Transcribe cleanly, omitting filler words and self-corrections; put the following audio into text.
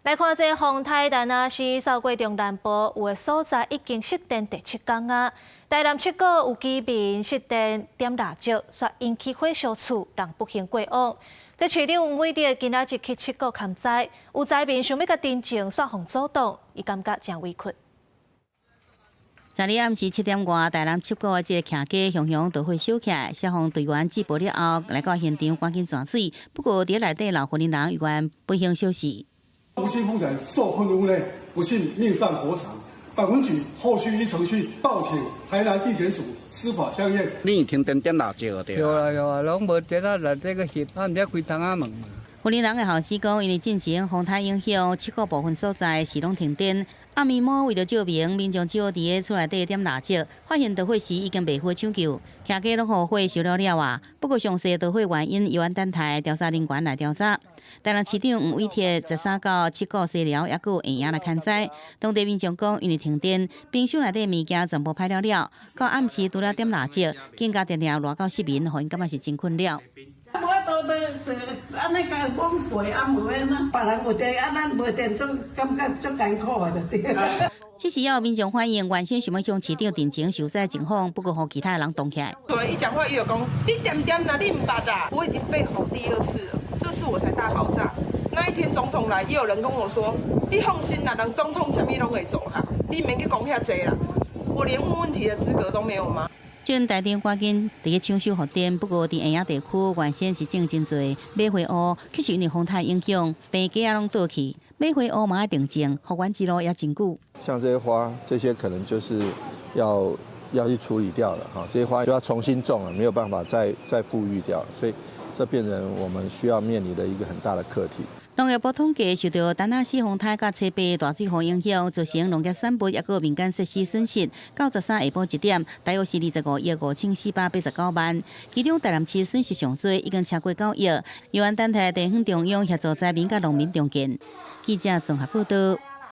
来看这风台丹那市扫过中南部有的所在已经熄电第7天啊。台南7股有居民熄电点蜡烛，却引起火烧厝，人不幸过往。这市长吴伟德今仔日去7股勘灾，有灾民想要甲镇静，却互阻挡，伊感觉真委屈。昨日暗时7点外，台南7股的这个徛街熊熊都会烧起来，消防队员接报了后，来到现场赶紧转水。不过伫内底老婚人依然不幸休息。无心风尘受困屋内，不幸命丧火场。本文局后续依程序报请台南地检署司法相验。你停电点蜡烛对？有啊，拢无电啊，内底个翕，啊，毋则开窗仔门嘛。婚人人的后事讲，因为进前风台影响7股部分所在是拢停电。暗暝末为了照明，民众只好伫个厝内底点蜡烛，发现导火时已经被火抢救，徛街拢互火烧了啊。不过详细导火原因，由等待调查人员来调查。台南市长吴伟铁13到7股西寮也有会影来勘灾。当地民众讲，因为停电，冰箱内底物件全部歹了，到暗时除了点蜡烛，更加电热热到失眠，互因感觉是真困扰。安尼甲讲过，啊无安那，别人有电，啊咱无电，总感觉足艰苦的就对。这时要民众反映，原先想要向市长定情受灾情况，不过和其他人动起来。对，一讲话又有讲，你点点哪你唔捌啊？我已经被吼第2次了，这次我才大爆炸。那一天总统来，也有人跟我说，你放心啦，人总统什么拢会做哈，你免去讲遐济啦。我连问问题的资格都没有吗？正台电赶紧伫个抢修复电，不过伫沿海地区原先是种真侪马花乌，却是因为风台影响，病家也拢倒去。马花乌嘛要定静，复原之路也真久。像这些花，这些可能就是要去处理掉了哈，这些花就要重新种了，没有办法再复育掉，所以这变成我们需要面临的一个很大的课题。农业部统计，受到丹那市风台甲西北大水雨影响，造成农业产物也个民间设施损失。到13下晡1点，大约是25亿5489万，其中台南市损失上多，已经超过9亿。由安等待地方中央协助灾民甲农民重建。记者综合报道。